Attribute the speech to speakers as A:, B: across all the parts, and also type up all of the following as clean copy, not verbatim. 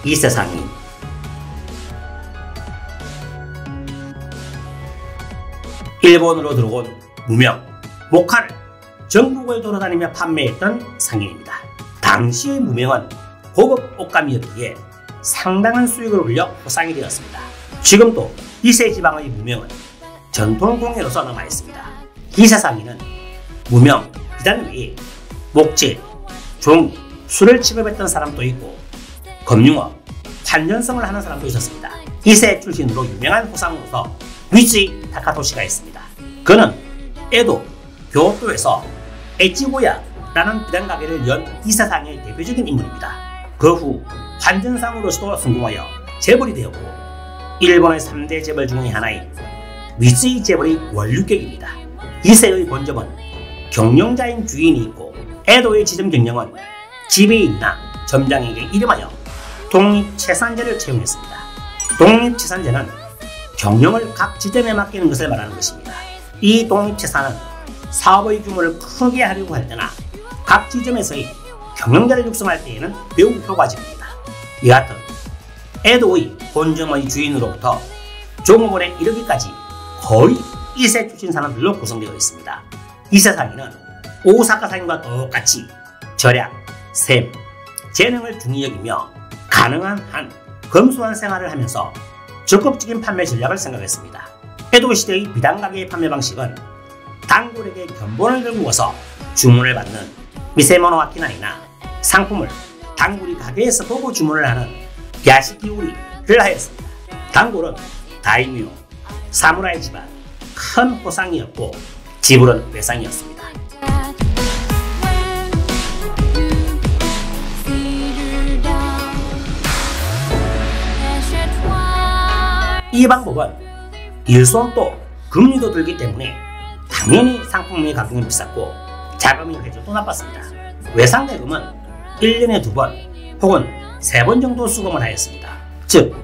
A: 2세 상인. 일본으로 들어온 무명 모카를 전국을 돌아다니며 판매했던 상인입니다. 당시의 무명은 고급 옷감이었기에 상당한 수익을 올려 호상이 되었습니다. 지금도 2세 지방의 무명은 전통 공예로서 남아있습니다. 2세 상인은 무명, 비단 외에 목재, 종, 술을 취급했던 사람도 있고 금융업, 환전성을 하는 사람도 있었습니다. 2세 출신으로 유명한 호상으로서 미쯔이 타카토시가 있습니다. 그는 에도, 교토에서 에치고야라는 비단 가게를 연 2세 상인의 대표적인 인물입니다. 그 후 환전상으로서도 성공하여 재벌이 되었고 일본의 3대 재벌 중의 하나인 미쯔이 재벌의 원류격입니다. 2세의 본점은 경영자인 주인이 있고 에도의 지점 경영은 지배인이나 점장에게 이름하여 독립채산제를 채용했습니다. 독립채산제는 경영을 각 지점에 맡기는 것을 말하는 것입니다. 이 독립채산은 사업의 규모를 크게 하려고 할 때나 각 지점에서의 경영자를 육성할 때에는 매우 효과적입니다. 여하튼 에도의 본점의 주인으로부터 종업원에 이르기까지 거의 2세 출신 사람들로 구성되어 있습니다. 2세 상인은 오사카 상인과 똑같이 절약, 셈, 재능을 중히 여기며 가능한 한 검소한 생활을 하면서 적극적인 판매 전략을 생각했습니다. 에도 시대의 비단 가게의 판매 방식은 단골에게 견본을 들고 와서 주문을 받는 미세모노와키나이나 상품을 단골이 가게에서 보고 주문을 하는 야시키우리를 하였습니다. 단골은 다이묘, 사무라이 집안, 큰 호상이었고 지불은 외상이었습니다. 이 방법은 일손도 금리도 들기 때문에 당연히 상품의 가격은 비쌌고 자금의 회전도 나빴습니다. 외상 대금은 1년에 2번 혹은 3번 정도 수금을 하였습니다. 즉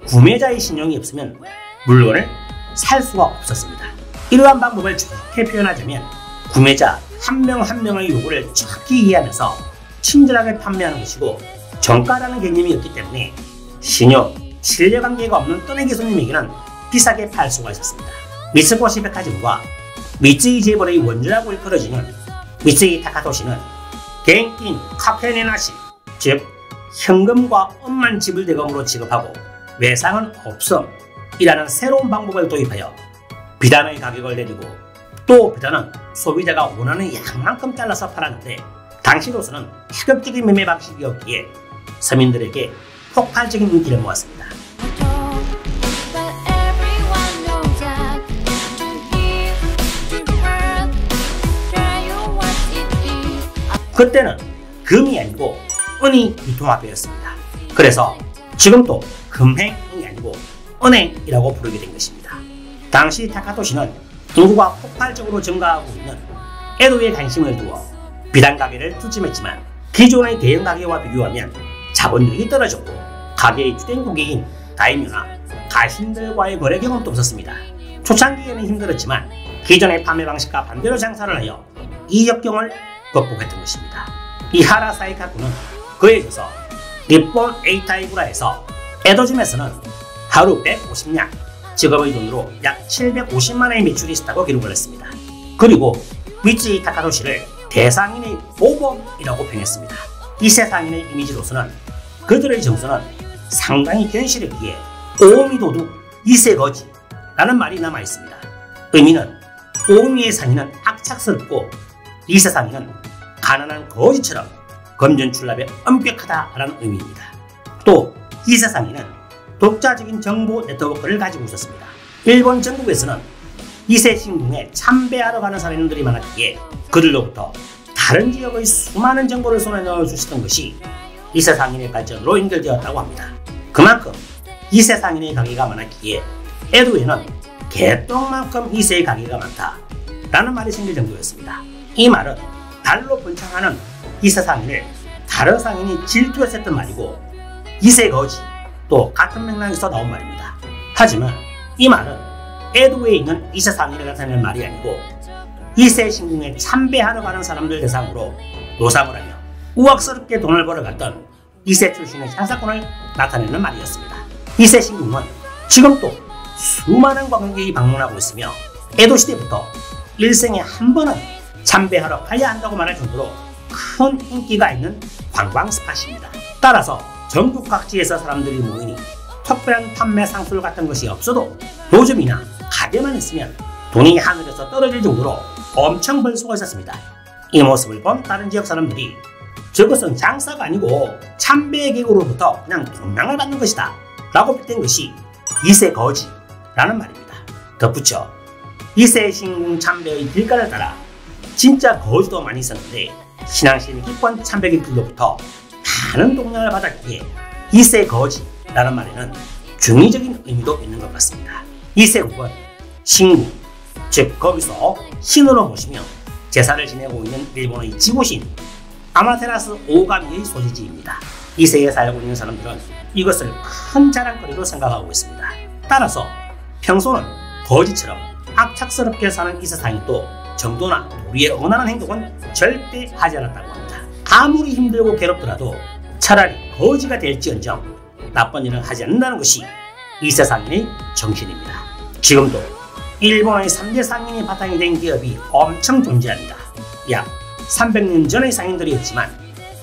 A: 구매자의 신용이 없으면 물건을 살 수가 없었습니다. 이러한 방법을 좋게 표현하자면 구매자 한 명 한 명의 요구를 정확히 이해하면서 친절하게 판매하는 것이고 정가라는 개념이었기 때문에 신용, 신뢰관계가 없는 떠내기 손님에게는 비싸게 팔 수가 있었습니다. 미츠코시 백화점과 미쯔이 재벌의 원조라고 일컬어지는 미쯔이 타카토시는 겐킨 카케네나시, 즉 현금과 엄만 지불 대금으로 지급하고 외상은 없음이라는 새로운 방법을 도입하여 비단의 가격을 내리고 또 비단은 소비자가 원하는 양만큼 잘라서 팔았는데 당시로서는 파격적인 매매 방식이었기에 서민들에게 폭발적인 인기를 모았습니다. 그때는 금이 아니고 은이 유통화되었습니다. 그래서 지금도 금행이 아니고 은행이라고 부르게 된 것입니다. 당시 타카토시는 인구가 폭발적으로 증가하고 있는 에도에 관심을 두어 비단 가게를 투찜했지만 기존의 대형 가게와 비교하면 자본력이 떨어졌고 가게의 주된 고객인 다이묘나 가신들과의 거래 경험도 없었습니다. 초창기에는 힘들었지만 기존의 판매 방식과 반대로 장사를 하여 이 역경을 극복했던 것입니다. 이하라 사이카쿠는 그에 이어서 니폰 에이타이구라에서 에도점에서는 하루 150냥, 지금의 돈으로 약 750만원의 매출이 있었다고 기록을 했습니다. 그리고 미쯔이 타카토시를 대상인의 모범이라고 평했습니다. 2세 상인의 이미지로서는 그들의 정서는 상당히 견실했기에 오미도둑 2세 거지라는 말이 남아있습니다. 의미는 오미의 상인은 악착스럽고 2세 상인은 가난한 거지처럼 검전출납에 엄격하다라는 의미입니다. 또 2세 상인은 독자적인 정보 네트워크를 가지고 있었습니다. 일본 전국에서는 2세 신궁에 참배하러 가는 사람들이 많았기에 그들로부터 다른 지역의 수많은 정보를 손에 넣을 수 있었던 것이 2세 상인의 발전으로 연결되었다고 합니다. 그만큼 2세 상인의 가게가 많았기에 에도에는 개똥만큼 2세의 가게가 많다라는 말이 생길 정도였습니다. 이 말은 달로 번창하는 2세 상인을 다른 상인이 질투했었던 말이고 2세 거지 또 같은 맥락에서 나온 말입니다. 하지만 이 말은 에도에 있는 2세 상인을 나타내는 말이 아니고 2세 신궁에 참배하러 가는 사람들 대상으로 노상을 하며 우악스럽게 돈을 벌어갔던 이세 출신의 향사꾼을 나타내는 말이었습니다. 이세 신궁은 지금도 수많은 관광객이 방문하고 있으며 에도시대부터 일생에 한 번은 참배하러 가야 한다고 말할 정도로 큰 인기가 있는 관광 스팟입니다. 따라서 전국 각지에서 사람들이 모이니 특별한 판매 상술 같은 것이 없어도 노점이나 가게만 있으면 돈이 하늘에서 떨어질 정도로 엄청 벌 수가 있었습니다. 이 모습을 본 다른 지역 사람들이 저것은 장사가 아니고 참배 계곡으로부터 그냥 동양을 받는 것이다 라고 빗댄 것이 이세거지라는 말입니다. 덧붙여 이세 신궁 참배의 길가를 따라 진짜 거지도 많이 있었는데 신앙심이 깊은 참배객들로부터 많은 동양을 받았기에 이세거지라는 말에는 중의적인 의미도 있는 것 같습니다. 이세국은 신궁, 즉 거기서 신으로 모시며 제사를 지내고 있는 일본의 지구신 아마테라스 오가미의 소재지입니다. 이세에 살고 있는 사람들은 이것을 큰 자랑거리로 생각하고 있습니다. 따라서 평소는 거지처럼 악착스럽게 사는 이 세상이 또 정도나 도리에 어긋나는 행동은 절대 하지 않았다고 합니다. 아무리 힘들고 괴롭더라도 차라리 거지가 될지언정 나쁜 일은 하지 않는다는 것이 이 세상인의 정신입니다. 지금도 일본의 3대 상인이 바탕이 된 기업이 엄청 존재합니다. 약 300년 전의 상인들이었지만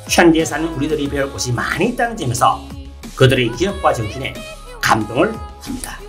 A: 현재 사는 우리들이 배울 것이 많이 있다는 점에서 그들의 기업과 정신에 감동을 합니다.